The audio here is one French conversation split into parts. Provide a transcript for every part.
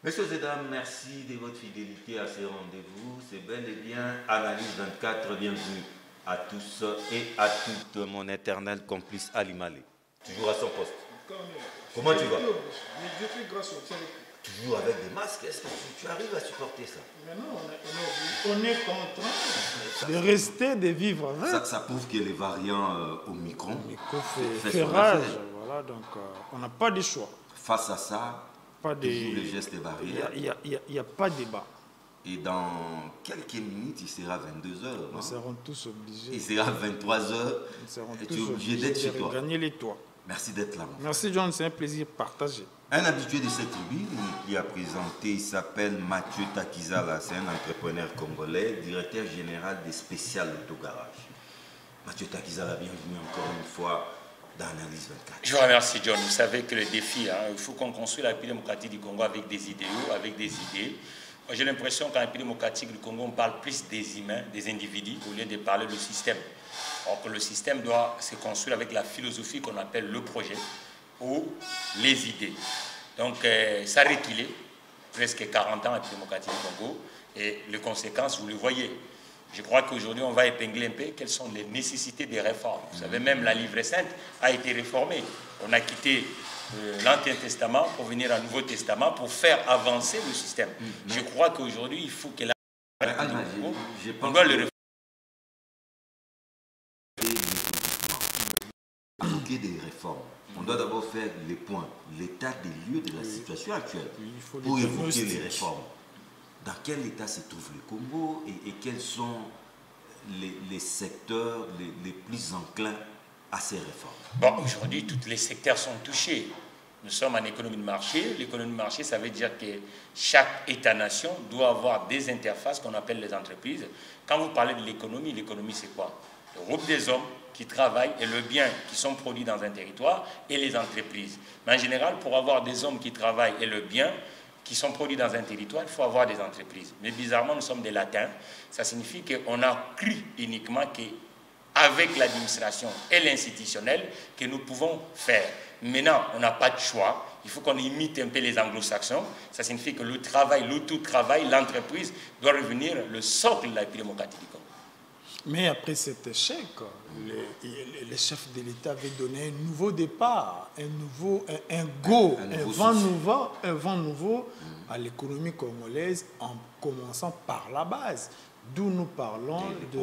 Messieurs et dames, merci de votre fidélité à ces rendez-vous. C'est bel et bien Analyse 24. Bienvenue à tous et à toutes, mon éternel complice Ali Malé. Toujours à son poste. Comment tu vas? Je fais grâce au ciel. Toujours avec des masques. Est-ce que tu arrives à supporter ça? Maintenant, on est contraint de rester, de vivre avec. Ça prouve que les variants Omicron fait rage. Voilà, donc on n'a pas de choix. Face à ça, pas toujours les gestes barrières. Il n'y a pas de débat. Et dans quelques minutes, il sera 22h. Nous serons tous obligés. Il sera 23h. Et tu es obligé d'être chez toi. Gagner les toits. Merci d'être là. Merci John, c'est un plaisir partagé. Un habitué de cette tribune qui a présenté, il s'appelle Mathieu Takizala, c'est un entrepreneur congolais, directeur général des Spécial Autogarage. Mathieu Takizala, bienvenue encore une fois dans Analyse 24. Je vous remercie John, vous savez que le défi, il faut qu'on construise la République démocratique du Congo avec des idéaux, avec des idées. Moi j'ai l'impression qu'en République démocratique du Congo, on parle plus des humains, des individus, au lieu de parler du système. Alors que le système doit se construire avec la philosophie qu'on appelle le projet ou les idées. Donc ça a reculé presque 40 ans à la démocratie du Congo et les conséquences, vous le voyez. Je crois qu'aujourd'hui, on va épingler un peu quelles sont les nécessités des réformes. Vous savez, même la livre sainte a été réformée. On a quitté l'Ancien Testament pour venir à Nouveau Testament pour faire avancer le système. Je crois qu'aujourd'hui, il faut que la on doit le réformer. Des réformes. On doit d'abord faire les points, l'état des lieux de la situation actuelle pour évoquer les réformes. Dans quel état se trouve le Congo et quels sont les secteurs les plus enclins à ces réformes? Bon, aujourd'hui, tous les secteurs sont touchés. Nous sommes en économie de marché. L'économie de marché, ça veut dire que chaque État-nation doit avoir des interfaces qu'on appelle les entreprises. Quand vous parlez de l'économie c'est quoi? Le groupe des hommes qui travaillent et le bien qui sont produits dans un territoire et les entreprises. Mais en général, pour avoir des hommes qui travaillent et le bien qui sont produits dans un territoire, il faut avoir des entreprises. Mais bizarrement, nous sommes des latins. Ça signifie qu'on a cru uniquement qu'avec l'administration et l'institutionnel, que nous pouvons faire. Maintenant, on n'a pas de choix. Il faut qu'on imite un peu les anglo-saxons. Ça signifie que le travail, l'auto-travail, l'entreprise doit revenir le socle de la démocratie du Congo. Mais après cet échec, les chefs de l'État avaient donné un nouveau départ, un vent nouveau à l'économie congolaise en commençant par la base. D'où nous parlons du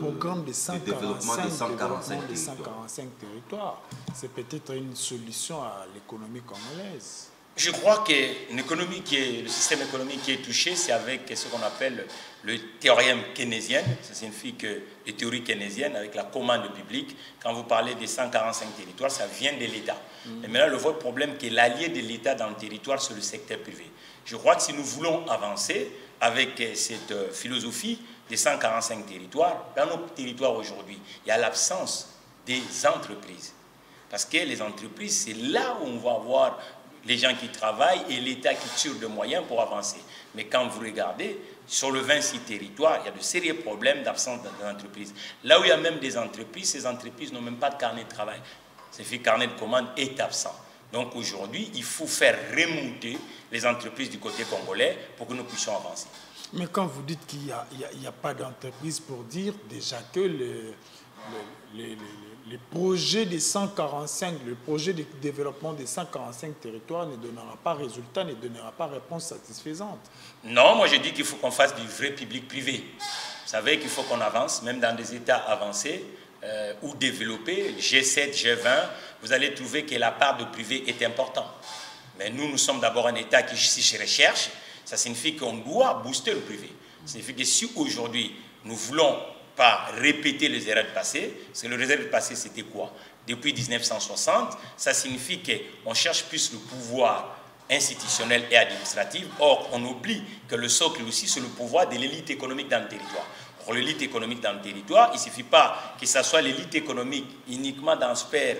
programme de 145 territoires. C'est peut-être une solution à l'économie congolaise. Je crois que le système économique qui est touché, c'est avec ce qu'on appelle le théorème keynésien. Ça signifie que les théories keynésiennes, avec la commande publique, quand vous parlez des 145 territoires, ça vient de l'État. Et maintenant, le vrai problème qui est l'allié de l'État dans le territoire, c'est le secteur privé. Je crois que si nous voulons avancer avec cette philosophie des 145 territoires, dans nos territoires aujourd'hui, il y a l'absence des entreprises. Parce que les entreprises, c'est là où on va avoir les gens qui travaillent et l'État qui tire de moyens pour avancer. Mais quand vous regardez, sur le 26 territoires, il y a de sérieux problèmes d'absence d'entreprises. Là où il y a même des entreprises, ces entreprises n'ont même pas de carnet de travail. Le carnet de commande est absent. Donc aujourd'hui, il faut faire remonter les entreprises du côté congolais pour que nous puissions avancer. Mais quand vous dites qu'il n'y a pas d'entreprise, pour dire déjà que le projet des 145, le projet de développement des 145 territoires ne donnera pas résultat, ne donnera pas réponse satisfaisante. Non, moi je dis qu'il faut qu'on fasse du vrai public-privé. Vous savez qu'il faut qu'on avance, même dans des États avancés ou développés, G7, G20, vous allez trouver que la part de privé est importante. Mais nous sommes d'abord un État qui se recherche. Ça signifie qu'on doit booster le privé. Ça signifie que si aujourd'hui nous voulons pas répéter les erreurs du passé, c'est le erreur du passé, c'était quoi? Depuis 1960, ça signifie qu'on cherche plus le pouvoir institutionnel et administratif. Or, on oublie que le socle aussi, c'est le pouvoir de l'élite économique dans le territoire. Or, l'élite économique dans le territoire, il ne suffit pas que ce soit l'élite économique uniquement dans la sphère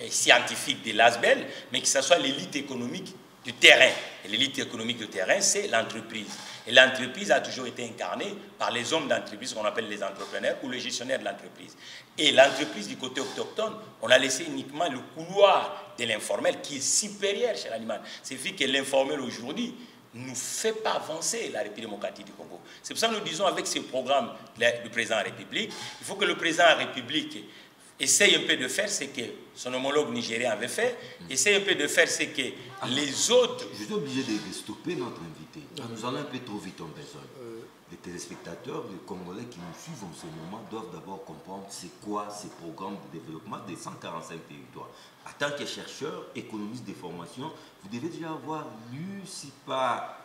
scientifique de l'ASBEL, mais que ce soit l'élite économique du terrain. Et l'élite économique du terrain, c'est l'entreprise. Et l'entreprise a toujours été incarnée par les hommes d'entreprise, qu'on appelle les entrepreneurs ou les gestionnaires de l'entreprise. Et l'entreprise du côté autochtone, on a laissé uniquement le couloir de l'informel qui est supérieur chez l'animal. C'est fait que l'informel aujourd'hui ne fait pas avancer la République démocratique du Congo. C'est pour ça que nous disons avec ce programme du président de la République, il faut que le président de la République essaye un peu de faire ce que son homologue nigérien avait fait, essaye un peu de faire ce que les autres... Je suis obligé de stopper notre invité. Nous allons un peu trop vite en besoin. Les téléspectateurs, les Congolais qui nous suivent en ce moment doivent d'abord comprendre c'est quoi ces programmes de développement des 145 territoires. En tant que chercheur, économiste de formation, vous devez déjà avoir lu, si pas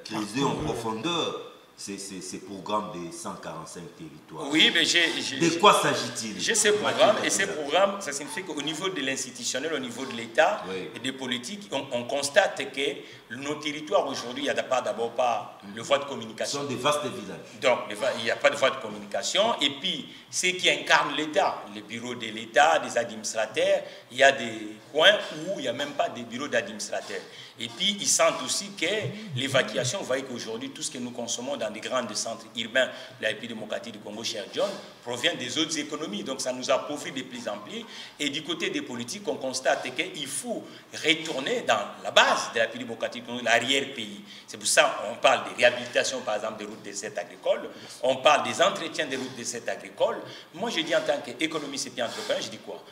creusé en profondeur, ces programmes des 145 territoires. Oui, mais de quoi s'agit-il? J'ai ces programmes, et ces programmes, ça signifie qu'au niveau de l'institutionnel, au niveau de l'État et des politiques, on constate que nos territoires aujourd'hui, il n'y a d'abord pas le voie de communication. Ce sont des vastes villages. Donc, il n'y a pas de voie de communication. Et puis, ceux qui incarnent l'État, les bureaux de l'État, des administrateurs, il y a des coins où il n'y a même pas de bureaux d'administrateurs. Et puis, ils sentent aussi que l'évacuation, vous voyez qu'aujourd'hui, tout ce que nous consommons dans des grands centres urbains de la République démocratique du Congo, cher John, provient des autres économies. Donc, ça nous appauvrit de plus en plus. Et du côté des politiques, on constate qu'il faut retourner dans la base de la République démocratique du Congo, l'arrière-pays. C'est pour ça qu'on parle de réhabilitation, par exemple, des routes de cette agricole. On parle des entretiens des routes de cette agricole. Moi, je dis en tant qu'économiste et puis entrepreneur, je dis quoi?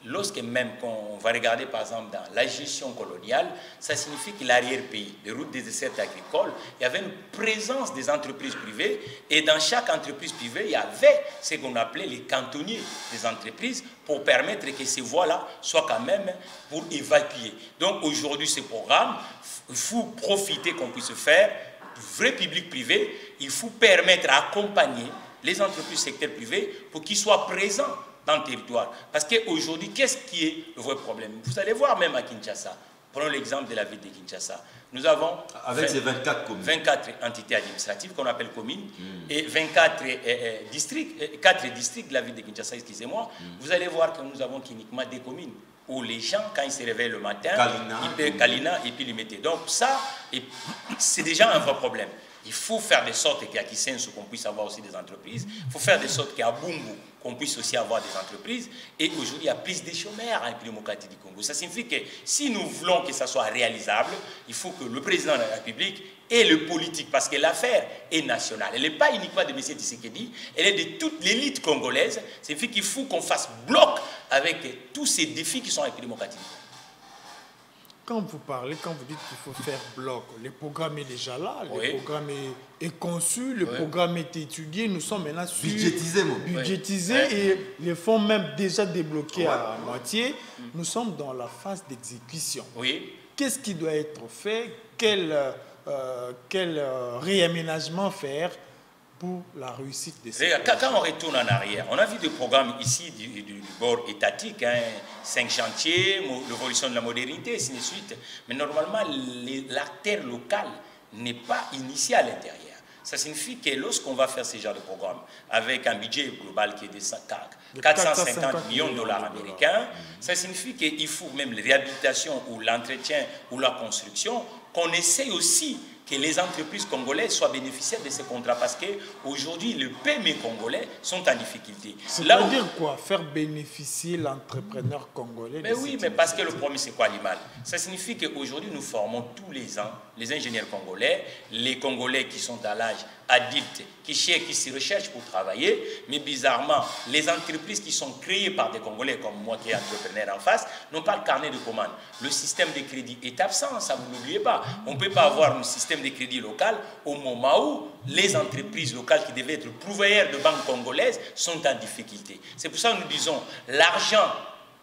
Lorsque même on va regarder par exemple dans la gestion coloniale, ça signifie que l'arrière-pays, les routes des desserts agricoles, il y avait une présence des entreprises privées et dans chaque entreprise privée, il y avait ce qu'on appelait les cantonniers des entreprises pour permettre que ces voies-là soient quand même pour évacuer. Donc aujourd'hui, ce programme, il faut profiter qu'on puisse faire du vrai public-privé, il faut permettre à accompagner les entreprises secteur privé pour qu'ils soient présents dans le territoire. Parce qu'aujourd'hui, qu'est-ce qui est le vrai problème? Vous allez voir même à Kinshasa. Prenons l'exemple de la ville de Kinshasa. Nous avons... Avec ces 24 communes. 24 entités administratives qu'on appelle communes et 24 districts, 4 districts de la ville de Kinshasa, excusez-moi. Vous allez voir que nous avons uniquement des communes où les gens, quand ils se réveillent le matin, ils peuvent Kalina et puis les mettre. Donc ça, c'est déjà un vrai problème. Il faut faire de sorte qu'à Kisenso, qu'on puisse avoir aussi des entreprises. Il faut faire de sorte qu'à Bungu, qu'on puisse aussi avoir des entreprises. Et aujourd'hui, il y a plus de chômeurs en République démocratique du Congo. Ça signifie que si nous voulons que ça soit réalisable, il faut que le président de la République et le politique, parce que l'affaire est nationale. Elle n'est pas uniquement de M. Tshisekedi, elle est de toute l'élite congolaise. Ça signifie qu'il faut qu'on fasse bloc avec tous ces défis qui sont en République démocratique du Congo. Quand vous parlez, quand vous dites qu'il faut faire bloc, le programme est déjà là, le programme est conçu, le programme est étudié, nous sommes maintenant sur... Budgétisé et les fonds même déjà débloqués à moitié. Nous sommes dans la phase d'exécution. Qu'est-ce qui doit être fait? Quel réaménagement faire pour la réussite de ces projets? Quand on retourne en arrière, on a vu des programmes ici du bord étatique, 5 chantiers, l'évolution de la modernité, ainsi de suite. Mais normalement, l'acteur local n'est pas initié à l'intérieur. Ça signifie que lorsqu'on va faire ce genre de programme, avec un budget global qui est de 450 millions de dollars américains, ça signifie qu'il faut même la réhabilitation ou l'entretien ou la construction, qu'on essaye aussi que les entreprises congolaises soient bénéficiaires de ces contrats parce qu'aujourd'hui, les PME congolais sont en difficulté. C'est-à-dire quoi? Faire bénéficier l'entrepreneur congolais? Mais oui, mais parce que le problème, c'est quoi l'IMAL? Ça signifie qu'aujourd'hui, nous formons tous les ans les ingénieurs congolais, les Congolais qui sont à l'âge adulte, qui se recherchent pour travailler, mais bizarrement, les entreprises qui sont créées par des Congolais comme moi qui est entrepreneur en face, n'ont pas le carnet de commande. Le système de crédit est absent, ça vous n'oubliez pas. On ne peut pas avoir un système de crédit local au moment où les entreprises locales qui devaient être pourvoyeurs de banques congolaises sont en difficulté. C'est pour ça que nous disons l'argent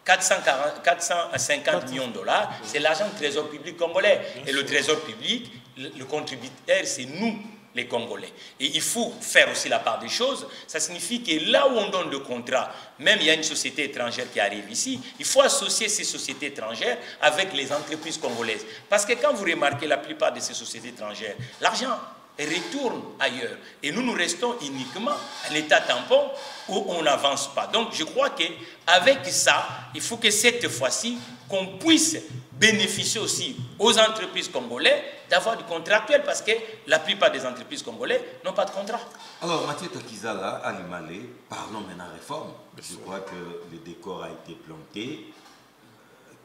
450 millions de dollars, c'est l'argent du trésor public congolais. Et le trésor public, le contributeur, c'est nous, les Congolais. Et il faut faire aussi la part des choses. Ça signifie que là où on donne le contrat, même il y a une société étrangère qui arrive ici, il faut associer ces sociétés étrangères avec les entreprises congolaises. Parce que quand vous remarquez la plupart de ces sociétés étrangères, l'argent retourne ailleurs. Et nous, nous restons uniquement un état tampon où on n'avance pas. Donc, je crois qu'avec ça, il faut que cette fois-ci, qu'on puisse bénéficier aussi aux entreprises congolaises d'avoir du contractuel parce que la plupart des entreprises congolaises n'ont pas de contrat. Alors, Mathieu Takizala, Ali Malé, parlons maintenant réforme. Je crois que le décor a été planté.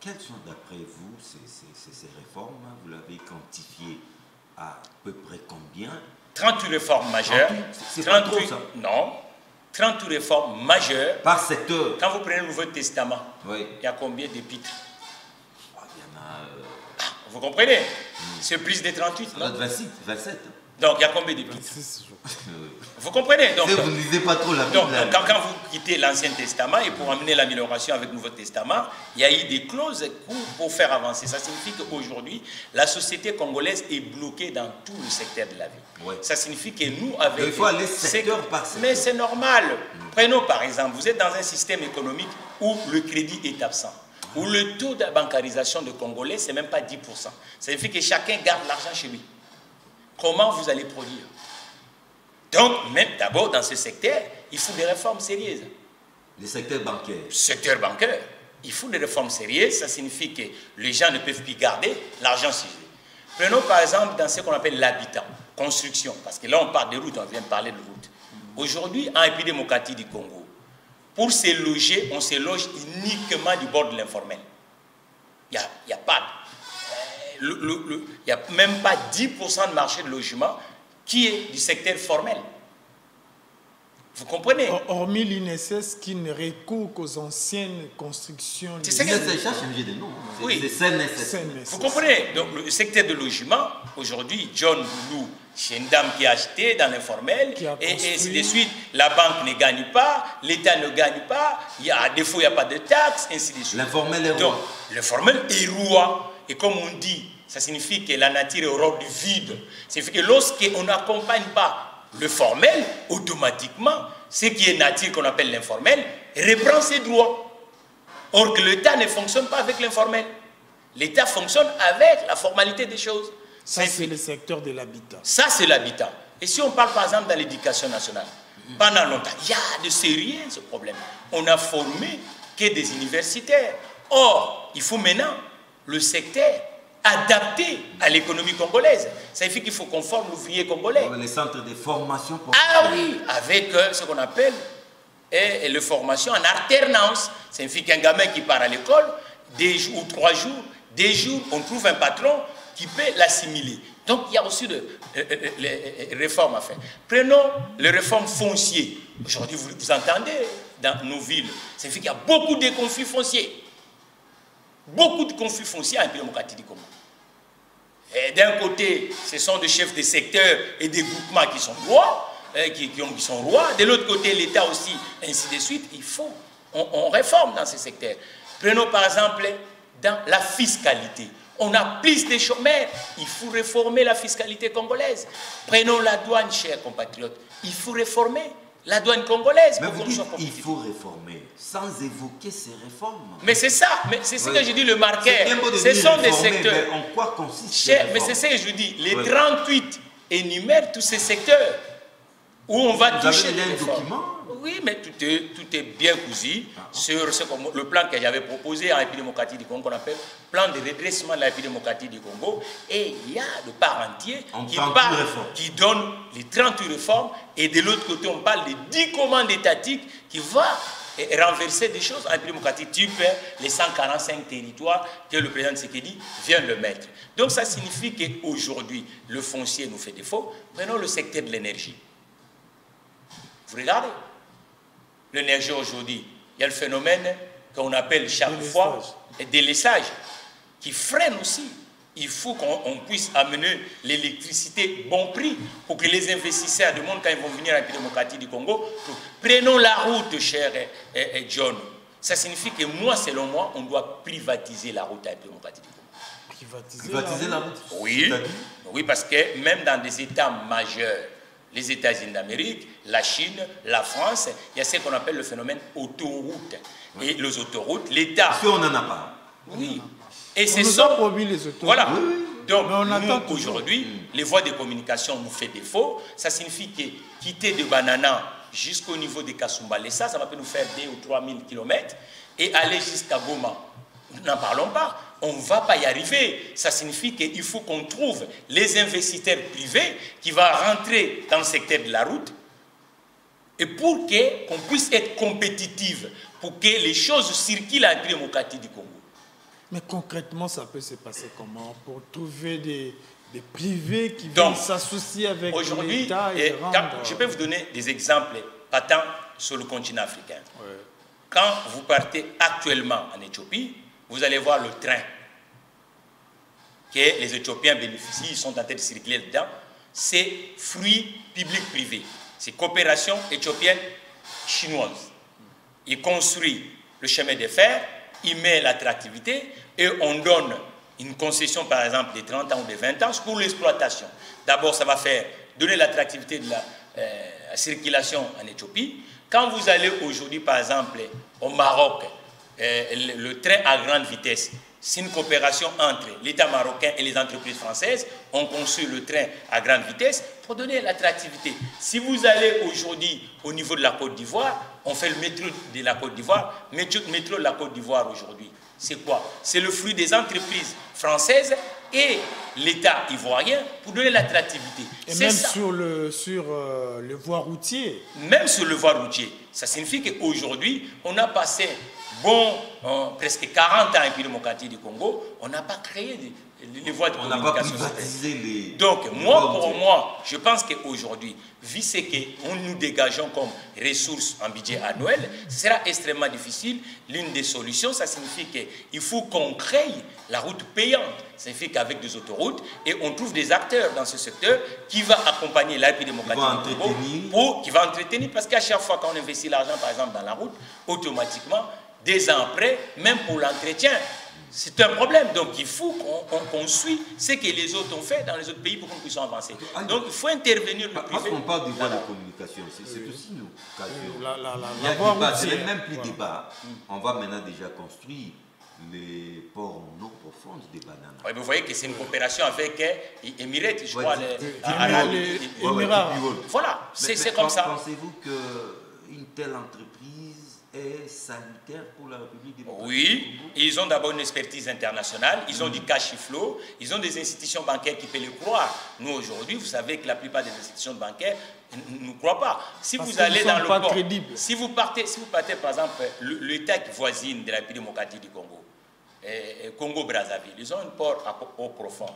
Quelles sont, d'après vous, ces réformes? Vous l'avez quantifié à peu près combien? 38 réformes majeures. C'est pas trop ça? Non. 38 réformes majeures. Par secteur. Quand vous prenez le Nouveau Testament, oui. Il y a combien d'épîtres? Il y en a... Vous comprenez? C'est plus de 38. Ça doit être 26, 27. Donc, il y a combien d'épîtres? Vous comprenez? Donc, vous ne lisez pas trop la Bible. Donc, quand vous quittez l'Ancien Testament et pour amener l'amélioration avec le Nouveau Testament, il y a eu des clauses pour faire avancer. Ça signifie qu'aujourd'hui, la société congolaise est bloquée dans tout le secteur de la vie. Ouais. Ça signifie que nous, avec... Il faut aller secteur par secteur. Mais c'est normal. Prenons par exemple, vous êtes dans un système économique où le crédit est absent, où le taux de bancarisation de Congolais, c'est même pas 10%. Ça signifie que chacun garde l'argent chez lui. Comment vous allez produire? Donc, même d'abord, dans ce secteur, il faut des réformes sérieuses. Le secteur bancaire. Secteur bancaire. Il faut des réformes sérieuses. Ça signifie que les gens ne peuvent plus garder l'argent chez eux. Prenons par exemple dans ce qu'on appelle l'habitat, construction. Parce que là, on parle de routes, on vient de parler de routes. Aujourd'hui, en République démocratique du Congo, pour se loger, on se loge uniquement du bord de l'informel. Il n'y a pas... Il n'y a même pas 10% de marché de logement qui est du secteur formel. Vous comprenez? Hormis l'INSS qui ne recourt qu'aux anciennes constructions. C'est l'INSS a changé de nom. Oui. C'est CNSS. Vous comprenez? Donc le secteur de logement, aujourd'hui, John Boulou, c'est une dame qui a acheté dans l'informel, et ainsi de suite. La banque ne gagne pas, l'État ne gagne pas, à défaut, il n'y a pas de taxes, ainsi de suite. L'informel est roi. Donc, l'informel est roi. Et comme on dit, ça signifie que la nature est roi du vide. Ça signifie que lorsqu'on n'accompagne pas le formel, automatiquement, ce qui est nature qu'on appelle l'informel, reprend ses droits. Or que l'État ne fonctionne pas avec l'informel. L'État fonctionne avec la formalité des choses. Ça, c'est le secteur de l'habitat. Ça, c'est l'habitat. Et si on parle par exemple dans l'éducation nationale, pendant longtemps, il y a de sérieux problèmes. On a formé que des universitaires. Or, il faut maintenant le secteur adapté à l'économie congolaise. Ça signifie qu'il faut qu'on forme l'ouvrier congolais. Les centres de formation. Ah oui, avec ce qu'on appelle les formations en alternance. Ça signifie qu'un gamin qui part à l'école, 2 jours ou 3 jours, 2 jours, on trouve un patron qui peut l'assimiler. Donc, il y a aussi les réformes à faire. Prenons les réformes foncières. Aujourd'hui, vous entendez dans nos villes, ça signifie qu'il y a beaucoup de conflits fonciers. Beaucoup de conflits fonciers en République démocratique du Congo. D'un côté, ce sont des chefs de secteur et des groupements qui sont rois, qui sont rois. De l'autre côté, l'État aussi, ainsi de suite. Il faut, on réforme dans ces secteurs. Prenons par exemple dans la fiscalité. On a plus de chômeurs. Il faut réformer la fiscalité congolaise. Prenons la douane, chers compatriotes. Il faut réformer la douane congolaise. Mais vous dites il faut réformer, sans évoquer ces réformes. Mais c'est ça, c'est ce que je dis, le marqueur. Ce sont des secteurs. Mais en quoi consiste ces mais c'est ce que je dis. Les 38 énumèrent tous ces secteurs où on va toucher les réformes. Oui, mais tout est bien cousu sur le plan que j'avais proposé en République démocratique du Congo, qu'on appelle plan de redressement de la République démocratique du Congo. Et il y a le part entier qui donne les 38 réformes. Et de l'autre côté, on parle des 10 commandes étatiques qui vont renverser des choses en République démocratique, type les 145 territoires que le président Tshisekedi vient de le mettre. Donc ça signifie qu'aujourd'hui, le foncier nous fait défaut. Prenons le secteur de l'énergie. Vous regardez l'énergie aujourd'hui, il y a le phénomène qu'on appelle chaque fois délaissage, qui freine aussi. Il faut qu'on puisse amener l'électricité bon prix pour que les investisseurs du monde, quand ils vont venir à la République démocratique du Congo, prenons la route, cher John. Ça signifie que moi, selon moi, on doit privatiser la route à la République démocratique du Congo. Privatiser la route? Oui, parce que même dans des États majeurs, les États-Unis d'Amérique, la Chine, la France, il y a ce qu'on appelle le phénomène autoroute. Et les autoroutes, l'État... Si on n'en a pas. Oui. Et on nous a promis les autoroutes. Voilà. Donc, nous, aujourd'hui, les voies de communication nous fait défaut. Ça signifie que quitter de Banana jusqu'au niveau de Kasumbalesa, ça va nous faire 2 ou 3 000 km. Et aller jusqu'à Goma, n'en parlons pas. On ne va pas y arriver. Ça signifie qu'il faut qu'on trouve les investisseurs privés qui vont rentrer dans le secteur de la route et pour qu'on puisse être compétitif, pour que les choses circulent en République démocratique du Congo. Mais concrètement, ça peut se passer comment? Pour trouver des privés qui viennent s'associer avec l'État. Je peux vous donner des exemples patents sur le continent africain. Ouais. Quand vous partez actuellement en Éthiopie, vous allez voir le train que les Éthiopiens bénéficient, ils sont en train de circuler dedans. C'est fruit public-privé. C'est coopération éthiopienne-chinoise. Il construit le chemin de fer, il met l'attractivité et on donne une concession, par exemple, de 30 ans ou de 20 ans pour l'exploitation. D'abord, ça va faire donner l'attractivité de la circulation en Éthiopie. Quand vous allez aujourd'hui, par exemple, au Maroc, le train à grande vitesse, c'est une coopération entre l'État marocain et les entreprises françaises. On construit le train à grande vitesse pour donner l'attractivité. Si vous allez aujourd'hui au niveau de la Côte d'Ivoire, on fait le métro de la Côte d'Ivoire. Métro de la Côte d'Ivoire aujourd'hui, c'est quoi? C'est le fruit des entreprises françaises et l'État ivoirien pour donner l'attractivité. Et même sur le voie routier. Même sur le voie routier. Ça signifie qu'aujourd'hui, on a passé presque 40 ans en République démocratique du Congo, on n'a pas créé les voies de communication. On n'a pas privatisé les... Donc, moi, je pense qu'aujourd'hui, vu ce que nous dégageons comme ressources en budget annuel, ce sera extrêmement difficile. L'une des solutions, ça signifie qu'il faut qu'on crée la route payante. Ça signifie qu'avec des autoroutes, et on trouve des acteurs dans ce secteur qui va accompagner la République démocratique du Congo, qui va entretenir, parce qu'à chaque fois qu'on investit l'argent, par exemple, dans la route, automatiquement, des ans après, même pour l'entretien, c'est un problème. Donc il faut qu'on suive ce que les autres ont fait dans les autres pays pour qu'on puisse avancer. Donc il faut intervenir le privé. Parce qu'on parle de voies de communication, c'est aussi nous. C'est le même plus débat. On va maintenant déjà construire les ports en eau profonde des bananes. Oui, vous voyez que c'est une coopération avec Emirates, je crois. Voilà, c'est comme ça. Pensez-vous qu'une telle entreprise est sanitaire pour la République démocratique? Oui, ils ont d'abord une expertise internationale, ils ont du cash flow, ils ont des institutions bancaires qui peuvent le croire. Nous aujourd'hui, vous savez que la plupart des institutions bancaires ne croient pas. Si vous allez dans le port, si vous partez par exemple l'État voisine de la République démocratique du Congo, Congo-Brazzaville, ils ont un port à eau profonde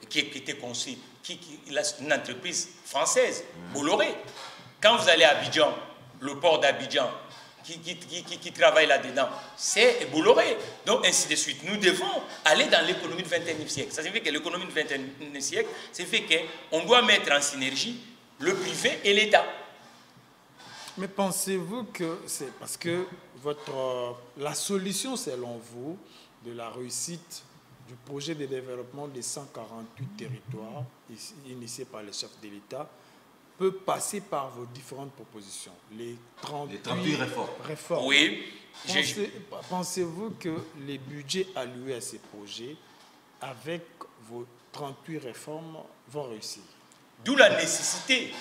qui était conçu, une entreprise française, Bolloré. Quand vous allez à Abidjan, le port d'Abidjan, qui travaille là-dedans, c'est Bolloré. Donc, ainsi de suite. Nous devons aller dans l'économie du XXIe siècle. Ça signifie que l'économie du XXIe siècle, c'est fait qu'on doit mettre en synergie le privé et l'État. Mais pensez-vous que c'est parce que la solution, selon vous, de la réussite du projet de développement des 148 territoires initié par le chef de l'État peut passer par vos différentes propositions, les 38 réformes. Oui. Pensez-vous que les budgets alloués à ces projets, avec vos 38 réformes, vont réussir? D'où la nécessité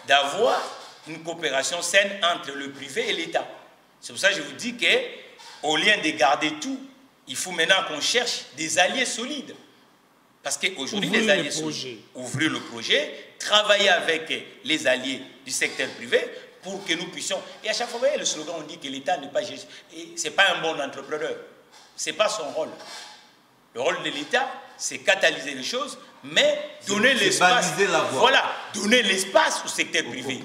d'avoir une coopération saine entre le privé et l'État. C'est pour ça que je vous dis qu'au lieu de garder tout, il faut maintenant qu'on cherche des alliés solides. Parce qu'aujourd'hui, les alliés solides, ouvrir le projet, travailler avec les alliés du secteur privé pour que nous puissions... Et à chaque fois, vous voyez, le slogan, on dit que l'État n'est pas... Ce n'est pas un bon entrepreneur. Ce n'est pas son rôle. Le rôle de l'État, c'est catalyser les choses, mais donner l'espace. Voilà, donner l'espace au secteur privé.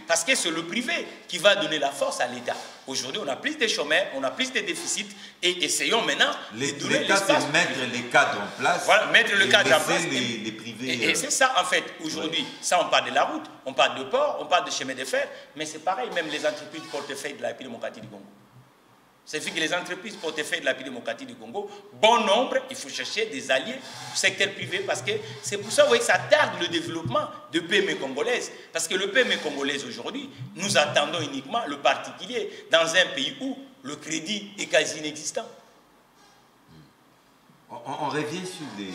Parce que c'est le privé qui va donner la force à l'État. Aujourd'hui, on a plus de chômeurs, on a plus de déficits, et essayons maintenant de donner l'espace. L'État, c'est mettre les cadres en place. Voilà, mettre le cadre en place. Les privés. Et c'est ça, en fait, aujourd'hui. Ça, on parle de la route, on parle de port, on parle de chemin de fer, mais c'est pareil, même les entreprises du portefeuille de la République démocratique du Congo. C'est fait que les entreprises portefeuille de la République démocratique du Congo, bon nombre, il faut chercher des alliés du secteur privé parce que c'est pour ça que ça tarde le développement de PME congolaises. Parce que le PME congolaise aujourd'hui, nous attendons uniquement le particulier dans un pays où le crédit est quasi inexistant. On revient sur les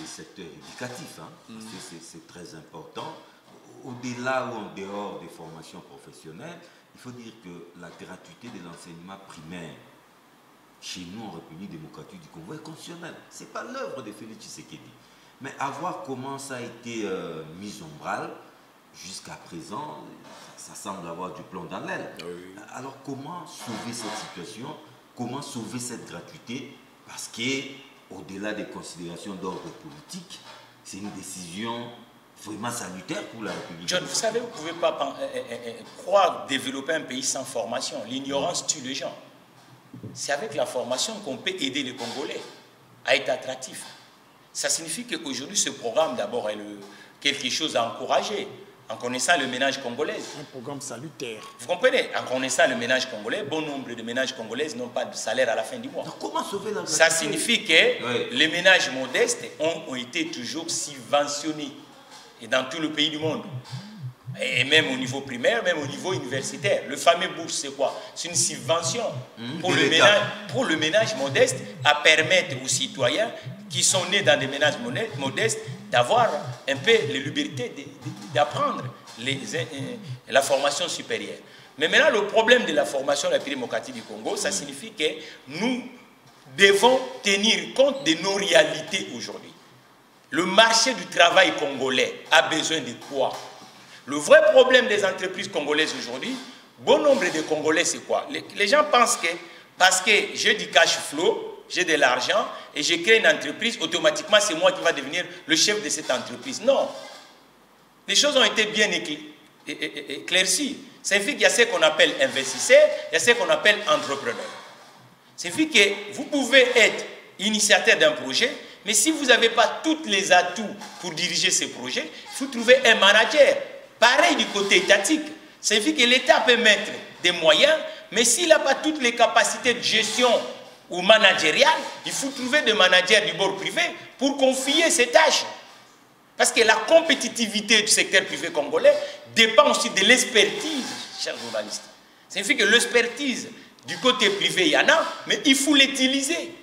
secteurs éducatifs, hein, parce que c'est très important. Au-delà ou en dehors des formations professionnelles, il faut dire que la gratuité de l'enseignement primaire chez nous en République démocratique du Congo est constitutionnelle. Ce n'est pas l'œuvre de Félix Tshisekedi. Mais à voir comment ça a été mis en branle jusqu'à présent, ça semble avoir du plomb dans l'aile. Oui. Alors comment sauver cette situation? Comment sauver cette gratuité? Parce qu'au-delà des considérations d'ordre politique, c'est une décision vraiment salutaire pour la République. John, vous savez, vous ne pouvez pas croire développer un pays sans formation. L'ignorance tue les gens. C'est avec la formation qu'on peut aider les Congolais à être attractifs. Ça signifie qu'aujourd'hui, ce programme, d'abord, est quelque chose à encourager. En connaissant le ménage congolais. Un programme salutaire. Vous comprenez? En connaissant le ménage congolais, bon nombre de ménages congolaises n'ont pas de salaire à la fin du mois. Donc, comment sauver la Ça signifie que les ménages modestes ont été toujours subventionnés. Et dans tout le pays du monde. Et même au niveau primaire, même au niveau universitaire. Le fameux bourse, c'est quoi? C'est une subvention pour le ménage modeste à permettre aux citoyens qui sont nés dans des ménages modestes d'avoir un peu les libertés d'apprendre la formation supérieure. Mais maintenant, le problème de la formation de la République démocratique du Congo, ça signifie que nous devons tenir compte de nos réalités aujourd'hui. Le marché du travail congolais a besoin de quoi? Le vrai problème des entreprises congolaises aujourd'hui, bon nombre de Congolais, c'est quoi? Les gens pensent que parce que j'ai du cash flow, j'ai de l'argent et j'ai créé une entreprise, automatiquement c'est moi qui va devenir le chef de cette entreprise. Non. Les choses ont été bien éclaircies. Ça signifie qu'il y a ce qu'on appelle investisseurs, il y a ce qu'on appelle entrepreneurs. Ça signifie que vous pouvez être initiateur d'un projet, mais si vous n'avez pas tous les atouts pour diriger ces projets, il faut trouver un manager. Pareil du côté étatique. Ça signifie que l'État peut mettre des moyens, mais s'il n'a pas toutes les capacités de gestion ou managériales, il faut trouver des managers du bord privé pour confier ces tâches. Parce que la compétitivité du secteur privé congolais dépend aussi de l'expertise, chers journalistes. Ça signifie que l'expertise du côté privé, il y en a, mais il faut l'utiliser.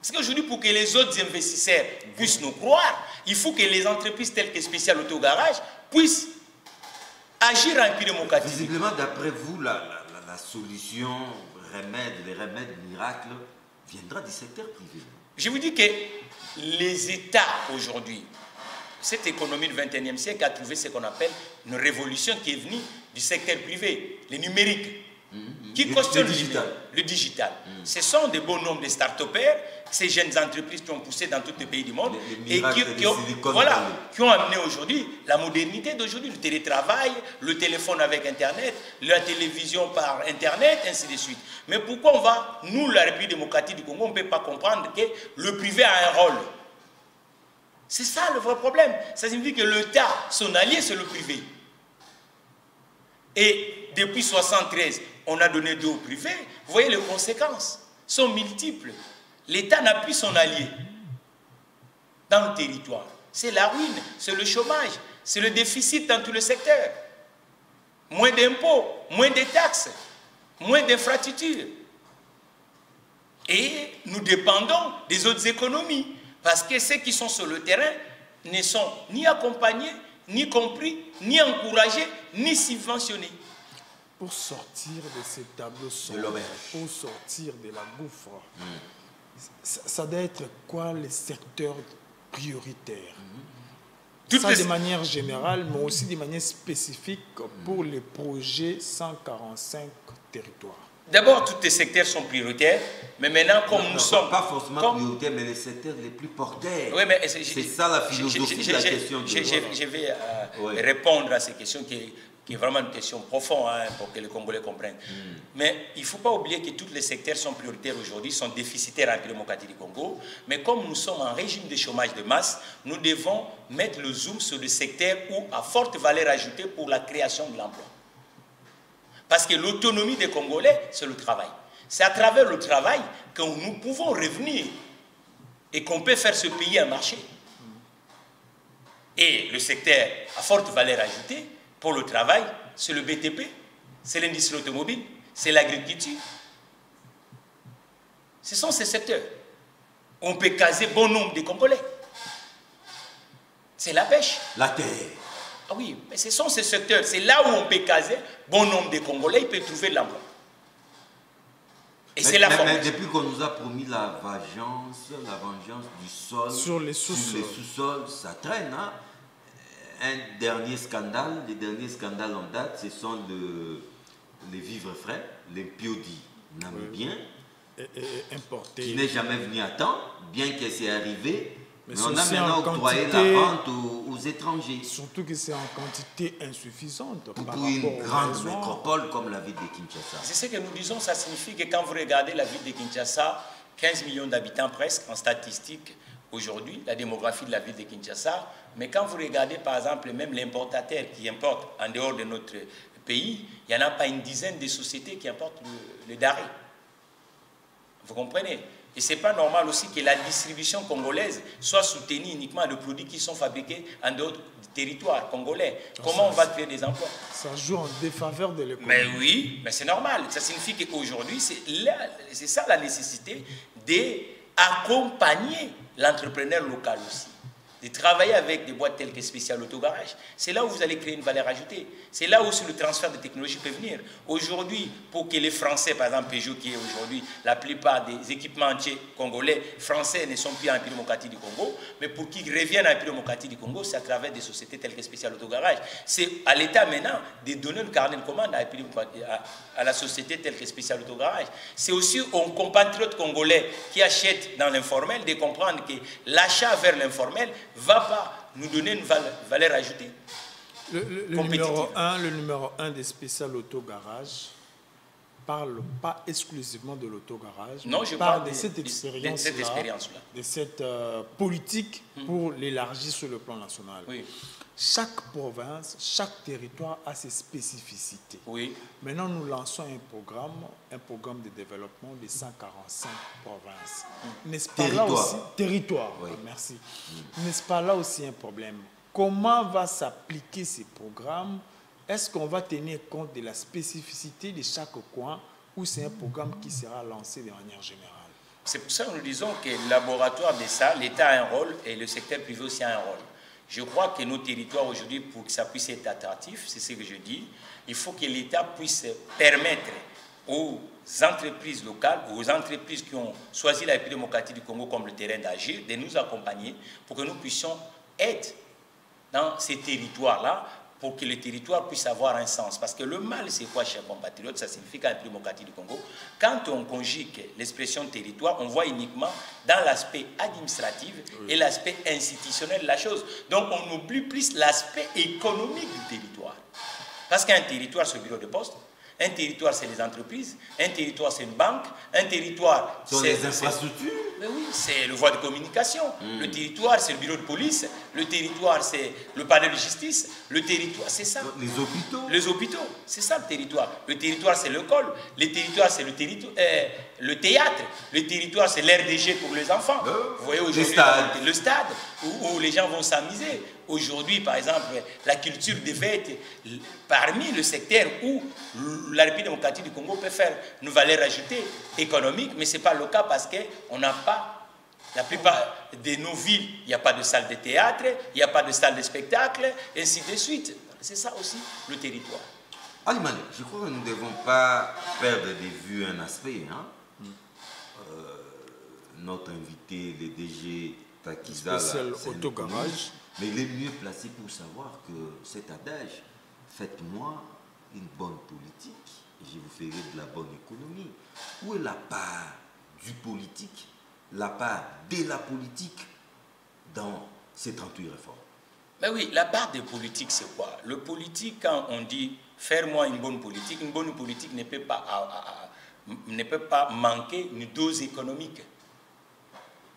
Parce qu'aujourd'hui, pour que les autres investisseurs puissent nous croire, il faut que les entreprises telles que Spécial Autogarage puissent agir en République démocratique. Visiblement, d'après vous, la solution, les remèdes miracles, viendra du secteur privé. Je vous dis que les États aujourd'hui, cette économie du XXIe siècle a trouvé ce qu'on appelle une révolution qui est venue du secteur privé, le numérique, qui questionne le digital. Ce sont des bons nombres de start-upers, ces jeunes entreprises qui ont poussé dans tous les pays du monde et qui ont amené aujourd'hui la modernité d'aujourd'hui, le télétravail, le téléphone avec Internet, la télévision par Internet, ainsi de suite. Mais pourquoi nous, la République démocratique du Congo, on ne peut pas comprendre que le privé a un rôle? C'est ça le vrai problème. Ça signifie que l'État, son allié, c'est le privé. Et depuis 1973, on a donné deux au privé. Vous voyez, les conséquences sont multiples. L'État n'a plus son allié dans le territoire. C'est la ruine, c'est le chômage, c'est le déficit dans tout le secteur. Moins d'impôts, moins de taxes, moins d'infrastructures. Et nous dépendons des autres économies. Parce que ceux qui sont sur le terrain ne sont ni accompagnés, ni compris, ni encouragés, ni subventionnés. Pour sortir de ces tableaux sombres, pour sortir de la gouffre, ça doit être quoi les secteurs prioritaires? Ça de manière générale, mais aussi de manière spécifique pour les projets 145 territoires. D'abord, tous les secteurs sont prioritaires, mais maintenant, comme nous sommes... Pas forcément prioritaires, mais les secteurs les plus porteurs. Oui, mais c'est ça la philosophie de la question. Je vais répondre à ces questions qui est vraiment une question profonde pour que les Congolais comprennent. Mais il ne faut pas oublier que tous les secteurs sont prioritaires aujourd'hui, sont déficitaires en République démocratique du Congo. Mais comme nous sommes en régime de chômage de masse, nous devons mettre le zoom sur des secteurs à forte valeur ajoutée pour la création de l'emploi. Parce que l'autonomie des Congolais, c'est le travail. C'est à travers le travail que nous pouvons revenir et qu'on peut faire ce pays un marché. Et le secteur à forte valeur ajoutée pour le travail, c'est le BTP, c'est l'industrie automobile, c'est l'agriculture. Ce sont ces secteurs. On peut caser bon nombre de Congolais. C'est la pêche. La terre. Ah oui, mais ce sont ces secteurs. C'est là où on peut caser bon nombre de Congolais, ils peuvent trouver de l'emploi. Et c'est la formation. Mais depuis qu'on nous a promis la vengeance du sol sur les sous-sols, ça traîne. Hein? Un dernier scandale, les derniers scandales en date, ce sont les vivres frais, les piodis namibiens, importés, qui n'est jamais venu à temps, bien que c'est arrivé. Mais on a maintenant octroyé la vente aux étrangers. Surtout que c'est en quantité insuffisante. Pour une grande métropole comme la ville de Kinshasa. C'est ce que nous disons, ça signifie que quand vous regardez la ville de Kinshasa, 15 millions d'habitants presque en statistique aujourd'hui, la démographie de la ville de Kinshasa, mais quand vous regardez par exemple même l'importateur qui importe en dehors de notre pays, il n'y en a pas une dizaine de sociétés qui importent le denrées. Vous comprenez? Et ce n'est pas normal aussi que la distribution congolaise soit soutenue uniquement de produits qui sont fabriqués en dehors du territoire congolais. Comment on va créer des emplois? Ça joue en défaveur de l'économie. Mais oui, mais c'est normal. Ça signifie qu'aujourd'hui, c'est ça la nécessité d'accompagner l'entrepreneur local aussi. De travailler avec des boîtes telles que Spécial Autogarage. C'est là où vous allez créer une valeur ajoutée. C'est là où le transfert de technologie peut venir. Aujourd'hui, pour que les Français, par exemple Peugeot qui est aujourd'hui, la plupart des équipements entiers congolais, français ne sont plus en République démocratique du Congo, mais pour qu'ils reviennent en République démocratique du Congo, c'est à travers des sociétés telles que Spécial Autogarage. C'est à l'État maintenant de donner le carnet de commande à la société telle que Spécial Autogarage. C'est aussi aux compatriotes congolais qui achètent dans l'informel de comprendre que l'achat vers l'informel va pas nous donner une valeur ajoutée. Le numéro 1 des Spécial Autogarage parle pas exclusivement de l'autogarage. Non, je parle de cette expérience-là, de cette politique pour l'élargir sur le plan national. Oui. Chaque province, chaque territoire a ses spécificités. Oui. Maintenant, nous lançons un programme de développement de 145 provinces. N'est-ce pas là aussi territoire? Oui. Merci. N'est-ce pas là aussi un problème? Comment va s'appliquer ces programmes? Est-ce qu'on va tenir compte de la spécificité de chaque coin ou c'est un programme qui sera lancé de manière générale? C'est pour ça que nous disons que le laboratoire de ça, l'État a un rôle et le secteur privé aussi a un rôle. Je crois que nos territoires aujourd'hui, pour que ça puisse être attractif, c'est ce que je dis, il faut que l'État puisse permettre aux entreprises locales, aux entreprises qui ont choisi la République démocratique du Congo comme le terrain d'agir, de nous accompagner pour que nous puissions être dans ces territoires-là, pour que le territoire puisse avoir un sens. Parce que le mal, c'est quoi, chers compatriotes? Ça signifie qu'en République démocratique du Congo, quand on conjugue l'expression territoire, on voit uniquement dans l'aspect administratif et l'aspect institutionnel de la chose. Donc, on oublie plus l'aspect économique du territoire. Parce qu'un territoire, c'est le bureau de poste. Un territoire, c'est les entreprises. Un territoire, c'est une banque. Un territoire, c'est les infrastructures. Mais oui, c'est le voie de communication. Le territoire, c'est le bureau de police. Le territoire, c'est le palais de justice. Le territoire, c'est ça. Les hôpitaux. Les hôpitaux, c'est ça le territoire. Le territoire, c'est l'école. Le territoire, c'est le théâtre. Le territoire, c'est l'RDG pour les enfants. Vous voyez aujourd'hui le stade où les gens vont s'amuser. Aujourd'hui, par exemple, la culture devait être parmi le secteur où la République démocratique du Congo peut faire une valeur ajoutée économique, mais ce n'est pas le cas parce qu'on n'a pas, la plupart de nos villes, il n'y a pas de salle de théâtre, il n'y a pas de salle de spectacle, et ainsi de suite. C'est ça aussi le territoire. Ali Malé, je crois que nous ne devons pas perdre de vue un aspect. Notre invité, le DG Takiza, c'est Autogarage. Mais il est mieux placé pour savoir que cet adage, faites-moi une bonne politique et je vous ferai de la bonne économie. Où est la part du politique, la part de la politique dans ces 38 réformes? Ben oui, la part des politiques, c'est quoi? Le politique, quand on dit faire-moi une bonne politique ne peut pas manquer une dose économique.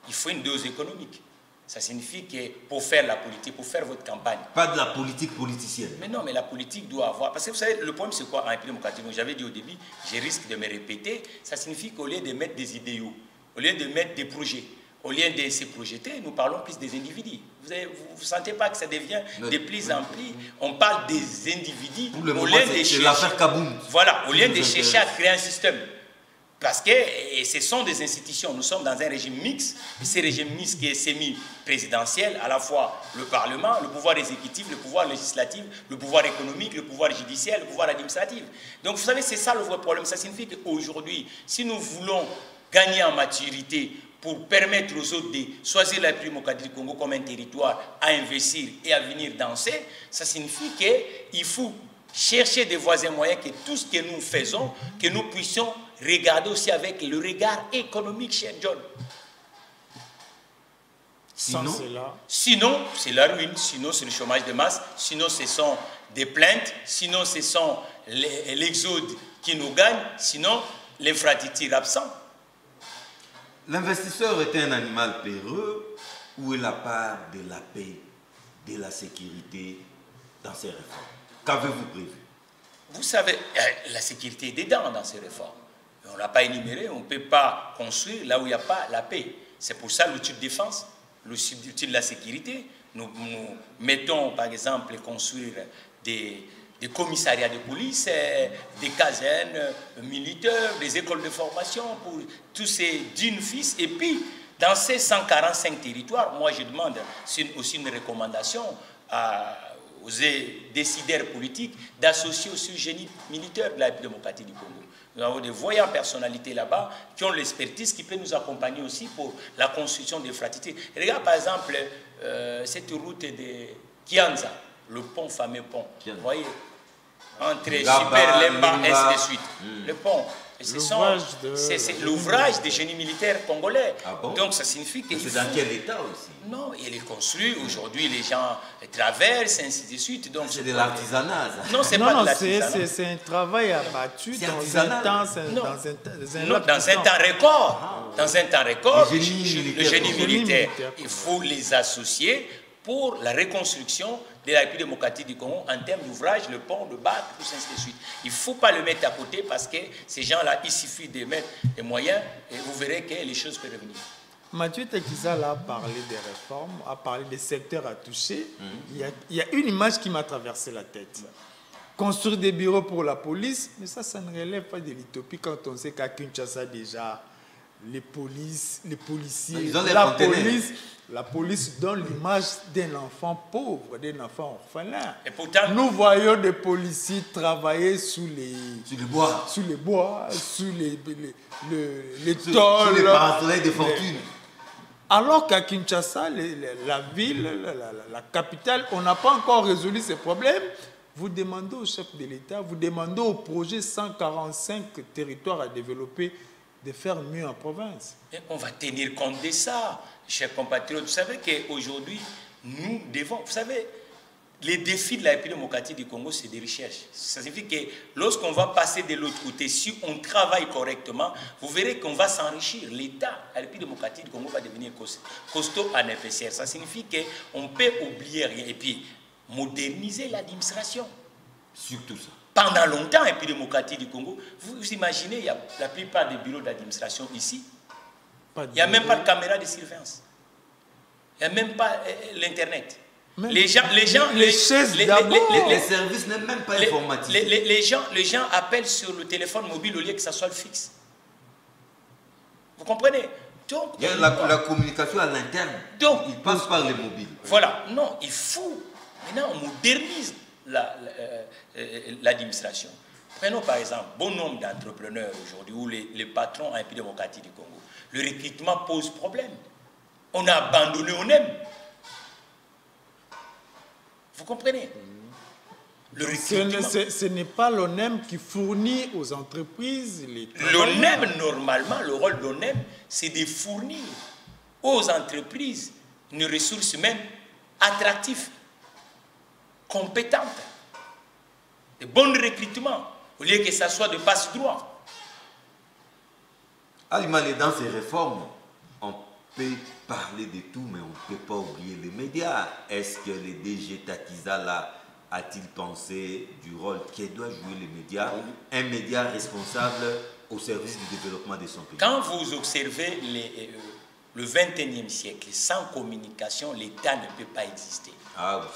Il faut une dose économique. Ça signifie que pour faire la politique, pour faire votre campagne... Pas de la politique politicienne. Mais non, mais la politique doit avoir... Parce que vous savez, le problème c'est quoi en République démocratique? J'avais dit au début, je risque de me répéter, ça signifie qu'au lieu de mettre des idéaux, au lieu de mettre des projets, au lieu de se projeter, nous parlons plus des individus. Vous ne sentez pas que ça devient de plus en plus... On parle des individus au lieu de chercher... l'affaire Kaboum. Voilà, au lieu de chercher à créer un système. Parce que ce sont des institutions, nous sommes dans un régime mixte, et ce régime mixte qui est semi-présidentiel, à la fois le Parlement, le pouvoir exécutif, le pouvoir législatif, le pouvoir économique, le pouvoir judiciaire, le pouvoir administratif. Donc vous savez, c'est ça le vrai problème. Ça signifie qu'aujourd'hui, si nous voulons gagner en maturité pour permettre aux autres de choisir la République démocratique du Congo comme un territoire à investir et à venir danser, ça signifie qu'il faut chercher des voies et moyens que tout ce que nous faisons, que nous puissions regarder aussi avec le regard économique, cher John. Sinon, c'est la ruine, sinon c'est le chômage de masse, sinon ce sont des plaintes, sinon ce sont l'exode qui nous gagne, sinon l'infrastructure absent. L'investisseur est un animal peureux. Où est la part de la paix, de la sécurité dans ces réformes? Qu'avez-vous prévu? Vous savez, la sécurité est dedans dans ces réformes. On ne l'a pas énuméré, on ne peut pas construire là où il n'y a pas la paix. C'est pour ça l'outil de défense, l'outil de la sécurité. Nous mettons par exemple construire des commissariats de police, des casernes militaires, des écoles de formation pour tous ces dignes fils. Et puis, dans ces 145 territoires, moi je demande aussi une recommandation aux décideurs politiques d'associer aussi le génie militaire de la République démocratique du Congo. Nous avons des voyants personnalités là-bas qui ont l'expertise qui peut nous accompagner aussi pour la construction des fraternités. Regarde par exemple cette route de Kianza, le pont, fameux pont. Vous voyez, entre Super Lemba et ainsi de suite. Le pont. C'est l'ouvrage des génies militaires congolais. Ah bon? Donc ça signifie que... C'est dans quel état aussi? Non, il est construit. Aujourd'hui, les gens traversent, ainsi de suite. C'est de l'artisanat. Non, c'est pas de l'artisanat. C'est un travail abattu dans un temps record. Dans un temps record, le génie militaire, il faut les associer pour la reconstruction de la République démocratique du Congo en termes d'ouvrage, le pont, le bac, tout ça, ainsi de suite. Il ne faut pas le mettre à côté parce que ces gens-là, il suffit de mettre des moyens et vous verrez que les choses peuvent revenir. Mathieu Tekizala a parlé des réformes, a parlé des secteurs à toucher. Il y a une image qui m'a traversé la tête. Construire des bureaux pour la police, mais ça ne relève pas de l'utopie quand on sait qu'à Kinshasa déjà, les policiers, la police donne l'image d'un enfant pauvre, d'un enfant orphelin. Et pourtant, nous voyons des policiers travailler sous les bois, sous les tôles, sous les parasols de fortune. Alors qu'à Kinshasa, la ville, la capitale, on n'a pas encore résolu ces problèmes. Vous demandez au chef de l'État, vous demandez au projet 145 territoires à développer de faire mieux en province. Et on va tenir compte de ça, chers compatriotes. Vous savez qu'aujourd'hui, nous devons... Vous savez, les défis de la République démocratique du Congo, c'est des recherches. Ça signifie que lorsqu'on va passer de l'autre côté, si on travaille correctement, vous verrez qu'on va s'enrichir. L'État, la République démocratique du Congo va devenir costaud en FSR. Ça signifie qu'on peut oublier rien. Et puis, moderniser l'administration. Surtout ça. Pendant longtemps, la République démocratique du Congo, vous imaginez, il y a la plupart des bureaux d'administration ici. Il n'y a même pas de caméra de surveillance. Il n'y a même pas l'Internet. Les services n'est même pas informatisés. Les gens appellent sur le téléphone mobile au lieu que ça soit le fixe. Vous comprenez? Donc, il y a la communication à l'interne. Donc, il passe par les mobiles. Voilà. Non, il faut. Maintenant, on modernise l'administration. Prenons par exemple bon nombre d'entrepreneurs aujourd'hui ou les patrons en République démocratique du Congo. Le recrutement pose problème. On a abandonné ONEM. Vous comprenez? Ce n'est pas l'ONEM qui fournit aux entreprises les travailleurs. L'ONEM, normalement, le rôle de l'ONEM, c'est de fournir aux entreprises une ressource humaine attractive, compétente, de bon recrutement, au lieu que ça soit de passe-droit. Alimane, dans ces réformes, on peut parler de tout, mais on ne peut pas oublier les médias. Est-ce que le DG Tekizala a-t-il pensé du rôle que doit jouer les médias, un média responsable au service du développement de son pays? Quand vous observez le 21e siècle, sans communication, l'État ne peut pas exister. Ah oui.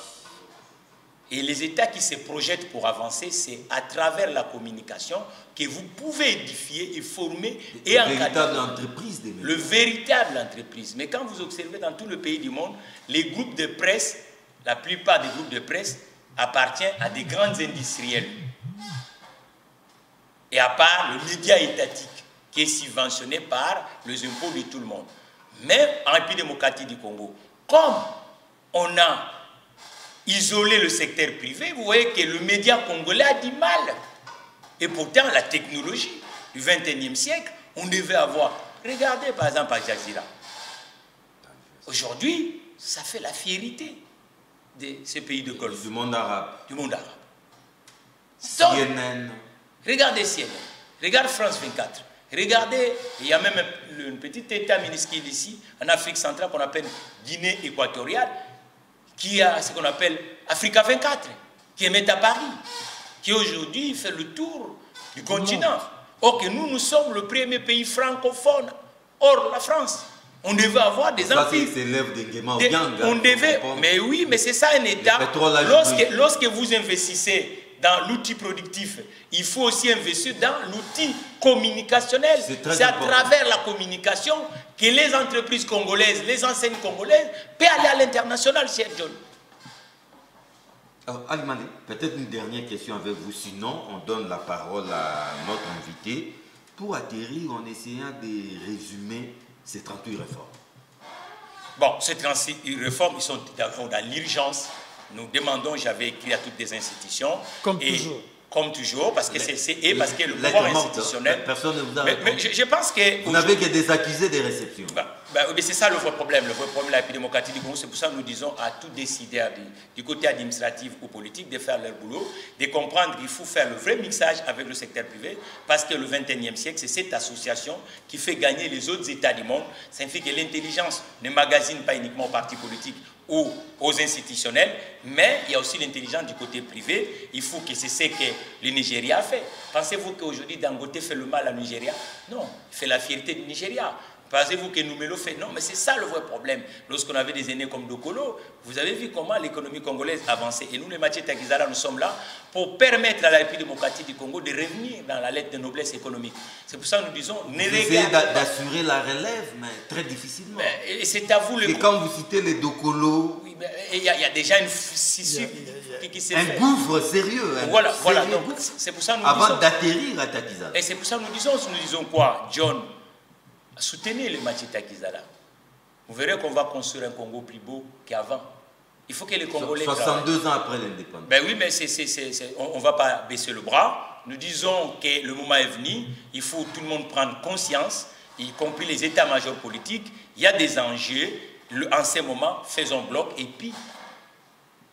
Et les États qui se projettent pour avancer, c'est à travers la communication que vous pouvez édifier et former et encadrer. Le véritable entreprise des médias. Le véritable entreprise. Mais quand vous observez dans tout le pays du monde, les groupes de presse, la plupart des groupes de presse appartiennent à des grands industriels. Et à part le média étatique, qui est subventionné par les impôts de tout le monde. Mais en République démocratique du Congo, comme on a isoler le secteur privé, vous voyez que le média congolais a du mal. Et pourtant, la technologie du 21e siècle, on devait avoir... Regardez par exemple à Jazeera. Aujourd'hui, ça fait la fierté de ces pays de Golfe. Du monde arabe. Du monde arabe. CNN. Regardez CNN, regarde France 24, regardez, il y a même un petit état minuscule ici, en Afrique centrale, qu'on appelle Guinée équatoriale, qui a ce qu'on appelle Africa 24, qui est à Paris, qui aujourd'hui fait le tour du continent. Or que nous sommes le premier pays francophone hors la France. On devait avoir des empires. C'est l'œuvre de Nguema Obiang. On devait, mais oui, mais c'est ça un État. Lorsque vous investissez dans l'outil productif, il faut aussi investir dans l'outil communicationnel. C'est à travers la communication que les entreprises congolaises, les enseignes congolaises peuvent aller à l'international, cher John. Alors, Ali Malé, peut-être une dernière question avec vous, sinon on donne la parole à notre invité pour atterrir en essayant de résumer ces 38 réformes. Bon, ces 38 réformes, ils sont dans l'urgence. Nous demandons, j'avais écrit à toutes les institutions. Comme toujours. Comme toujours, parce que parce que le pouvoir institutionnel. Personne ne vous a répondu. Mais je pense que. Vous n'avez que des accusés des réceptions. Mais c'est ça le vrai problème. Le vrai problème de la République démocratique du Congo, c'est pour ça que nous disons à tous décideurs du côté administratif ou politique de faire leur boulot, de comprendre qu'il faut faire le vrai mixage avec le secteur privé, parce que le 21e siècle, c'est cette association qui fait gagner les autres États du monde. Ça signifie que l'intelligence ne magasine pas uniquement aux partis politiques ou aux institutionnels, mais il y a aussi l'intelligence du côté privé. Il faut que c'est ce que le Nigeria a fait. Pensez-vous qu'aujourd'hui Dangote fait le mal à Nigeria? Non, il fait la fierté du Nigeria. Pensez-vous que Numelo fait? Non, mais c'est ça le vrai problème. Lorsqu'on avait des aînés comme Dokolo, vous avez vu comment l'économie congolaise avançait. Et nous, les Macheta Kizala, nous sommes là pour permettre à la République démocratique du Congo de revenir dans la lettre de noblesse économique. C'est pour ça que nous disons... Vous essayez d'assurer la relève, mais très difficilement. Et c'est à vous le... Et quand vous citez les Dokolo... Oui, il y a déjà une scission qui s'est faite. Un gouffre sérieux. Voilà. Donc, c'est pour ça que nous disons... Avant d'atterrir à Takizala. Et c'est pour ça que nous disons quoi, John? Soutenez les Macheta Kizala. Vous verrez qu'on va construire un Congo plus beau qu'avant. Il faut que les Congolais... 62 ans après l'indépendance. Ben oui, mais on ne va pas baisser le bras. Nous disons que le moment est venu. Il faut tout le monde prendre conscience, y compris les états-majors politiques. Il y a des enjeux. En ce moment, faisons bloc. Et puis,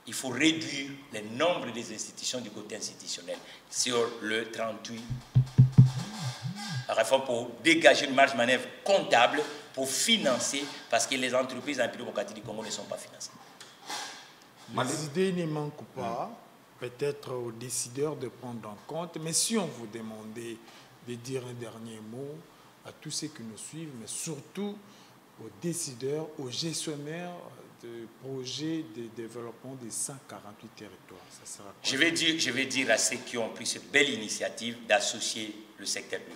il faut réduire le nombre des institutions du côté institutionnel sur le 38. La réforme pour dégager une marge de manœuvre comptable pour financer, parce que les entreprises dans le République démocratique du Congo ne sont pas financées. Les idées ne manquent pas, peut-être aux décideurs de prendre en compte, mais si on vous demandait de dire un dernier mot à tous ceux qui nous suivent, mais surtout aux décideurs, aux gestionnaires de projets de développement des 148 territoires, ça sera quoi? Je vais dire à ceux qui ont pris cette belle initiative d'associer le secteur privé.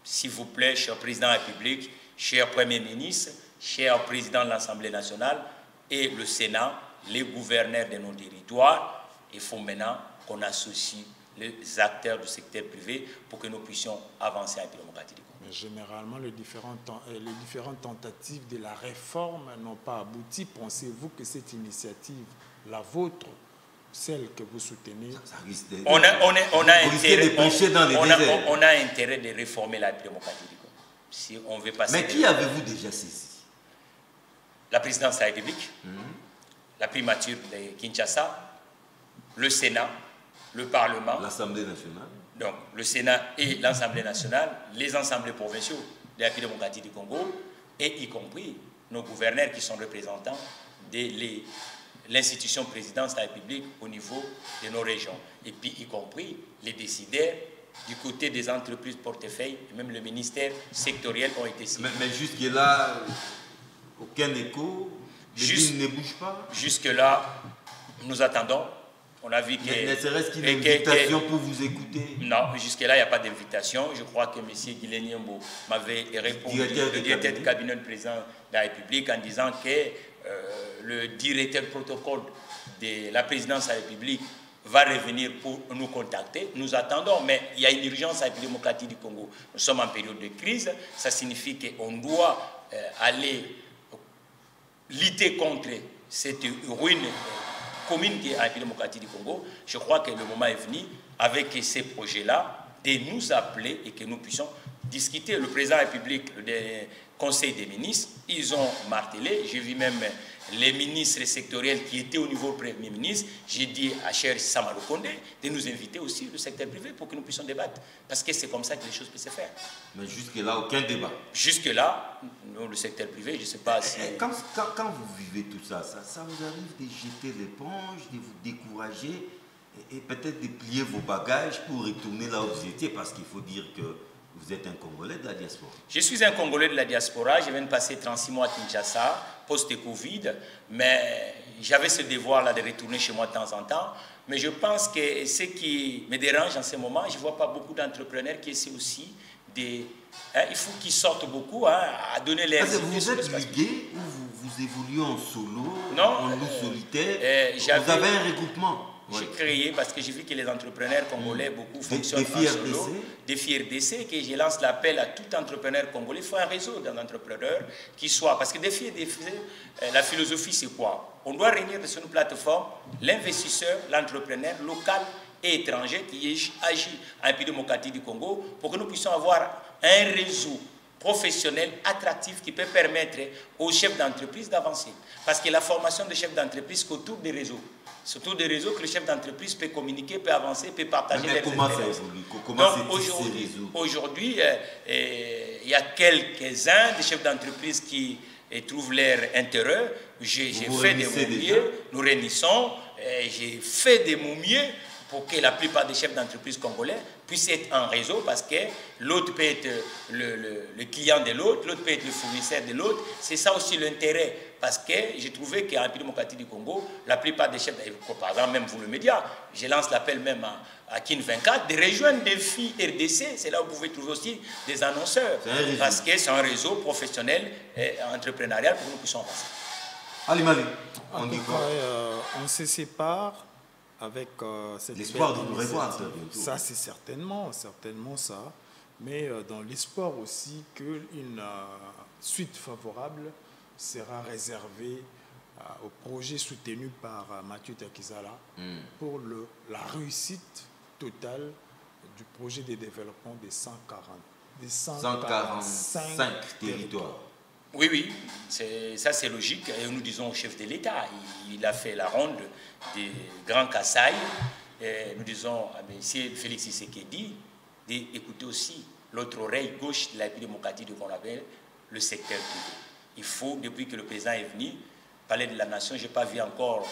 S'il vous plaît, cher Président de la République, cher Premier ministre, cher Président de l'Assemblée nationale et le Sénat, les gouverneurs de nos territoires, il faut maintenant qu'on associe les acteurs du secteur privé pour que nous puissions avancer à la démocratie du Congo. Mais généralement, les différentes tentatives de la réforme n'ont pas abouti. Pensez-vous que cette initiative, la vôtre, celle que vous soutenez, on a intérêt de réformer la démocratie du Congo. Si on veut passer. Mais qui avez-vous déjà saisi? La présidence de la République, la primature de Kinshasa, le Sénat, le Parlement, l'Assemblée nationale. Donc le Sénat et l'Assemblée nationale, les assemblées provinciaux de la République démocratique du Congo, et y compris nos gouverneurs qui sont représentants de l'institution présidence de la République au niveau de nos régions, et puis y compris les décideurs du côté des entreprises portefeuilles, et même le ministère sectoriel ont été signés. Mais jusque-là, aucun écho, les lignes ne bougent pas? Jusque-là, nous attendons. On a vu que... Mais ne serait-ce qu'une invitation pour vous écouter? Non, jusque-là, il n'y a pas d'invitation. Je crois que M. Guilén Niembo m'avait répondu, le directeur du cabinet du président de la République, en disant que le directeur protocole de la présidence de la République va revenir pour nous contacter. Nous attendons, mais il y a une urgence à la République démocratique du Congo. Nous sommes en période de crise. Ça signifie qu'on doit aller lutter contre cette ruine commune qui est la République démocratique du Congo. Je crois que le moment est venu, avec ces projets-là, de nous appeler et que nous puissions discuté. Le président de la République, le Conseil des ministres, ils ont martelé. J'ai vu même les ministres sectoriels qui étaient au niveau du Premier ministre. J'ai dit à cher Samarou Kondé de nous inviter aussi le secteur privé pour que nous puissions débattre. Parce que c'est comme ça que les choses peuvent se faire. Mais jusque-là, aucun débat. Jusque-là, nous, le secteur privé, je ne sais pas si... Quand vous vivez tout ça, ça vous arrive de jeter l'éponge, de vous décourager et peut-être de plier vos bagages pour retourner là où vous étiez, parce qu'il faut dire que vous êtes un Congolais de la diaspora. Je suis un Congolais de la diaspora. Je viens de passer 36 mois à Kinshasa, post-Covid, mais j'avais ce devoir-là de retourner chez moi de temps en temps. Mais je pense que ce qui me dérange en ce moment, je ne vois pas beaucoup d'entrepreneurs qui essaient aussi de... il faut qu'ils sortent beaucoup à donner les... Vous êtes ligué ou vous évoluez en solo, non, en loup solitaire? Vous avez un regroupement? J'ai créé, parce que j'ai vu que les entrepreneurs congolais, beaucoup fonctionnent en solo, Défi RDC, que je lance l'appel à tout entrepreneur congolais. Il faut un réseau d'entrepreneurs qui soit, parce que Défi RDC, la philosophie c'est quoi? On doit réunir sur une plateforme l'investisseur, l'entrepreneur local et étranger qui agit en République démocratique du Congo pour que nous puissions avoir un réseau professionnel attractif qui peut permettre aux chefs d'entreprise d'avancer. Parce que la formation des chefs d'entreprise c'est autour des réseaux. Surtout des réseaux que le chef d'entreprise peut communiquer, peut avancer, peut partager. Mais comment ça évolue? Comment aujourd'hui, il y a quelques-uns des chefs d'entreprise qui trouvent leur intérêt. J'ai fait des momies, nous réunissons, j'ai fait des momies pour que la plupart des chefs d'entreprise congolais puissent être en réseau, parce que l'autre peut être le client de l'autre, l'autre peut être le fournisseur de l'autre. C'est ça aussi l'intérêt, parce que j'ai trouvé qu'en République démocratique du Congo, la plupart des chefs, par exemple même vous le média, je lance l'appel même à Kin 24, de rejoindre Défi RDC, c'est là où vous pouvez trouver aussi des annonceurs, parce que c'est un réseau professionnel et entrepreneurial pour que nous puissions avancer. Ali Malé, on se sépare avec l'espoir de nous revoir. Ça, c'est certainement ça. Mais dans l'espoir aussi qu'une suite favorable sera réservée au projet soutenu par Mathieu Takizala pour la réussite totale du projet de développement des 145 territoires. Oui, ça c'est logique. Et nous disons au chef de l'État, il a fait la ronde des Grands Kasaï. Et nous disons à M. Félix Tshisekedi d'écouter aussi l'autre oreille gauche de la République démocratique qu'on appelle le secteur privé. Il faut, depuis que le président est venu, parler de la nation, je n'ai pas vu encore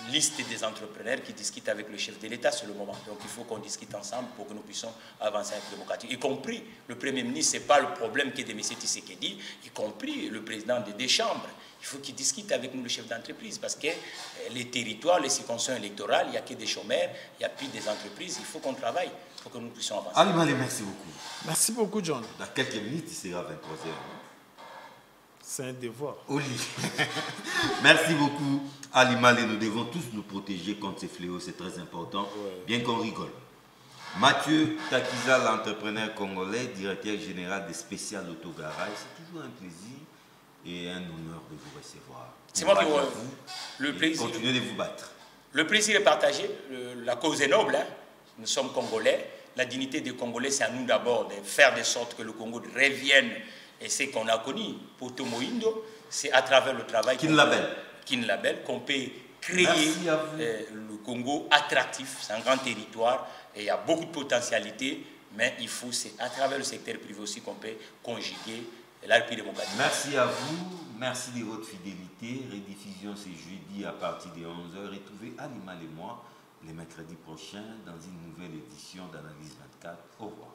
liste des entrepreneurs qui discutent avec le chef de l'État sur le moment. Donc il faut qu'on discute ensemble pour que nous puissions avancer avec la démocratie. Y compris le Premier ministre, ce n'est pas le problème que de M. Tshisekedi, y compris le président des deux chambres. Il faut qu'il discute avec nous, le chef d'entreprise, parce que les territoires, les circonscriptions électorales, il n'y a que des chômeurs, il n'y a plus des entreprises. Il faut qu'on travaille pour que nous puissions avancer. Ali Malé, merci beaucoup. Merci beaucoup, John. Dans quelques minutes, il sera 23h. C'est un devoir. Au lit. Merci beaucoup, Ali Malé. Nous devons tous nous protéger contre ces fléaux, c'est très important, bien qu'on rigole. Mathieu Takizala, l'entrepreneur congolais, directeur général des spéciales autogarages, c'est toujours un plaisir et un honneur de vous recevoir. C'est moi qui vous le plaisir. Continuez de vous battre. Le plaisir est partagé, la cause est noble. Hein. Nous sommes Congolais. La dignité des Congolais, c'est à nous d'abord de faire de sorte que le Congo revienne. Et ce qu'on a connu pour Tomoindo, c'est à travers le travail Kin Label qu'on peut créer le Congo attractif. C'est un grand territoire et il y a beaucoup de potentialités, mais il faut, c'est à travers le secteur privé aussi qu'on peut conjuguer la République démocratique. Merci à vous, merci de votre fidélité. Rediffusion ce jeudi à partir de 11h. Retrouvez Ali Malé et moi les mercredis prochains dans une nouvelle édition d'Analyse 24. Au revoir.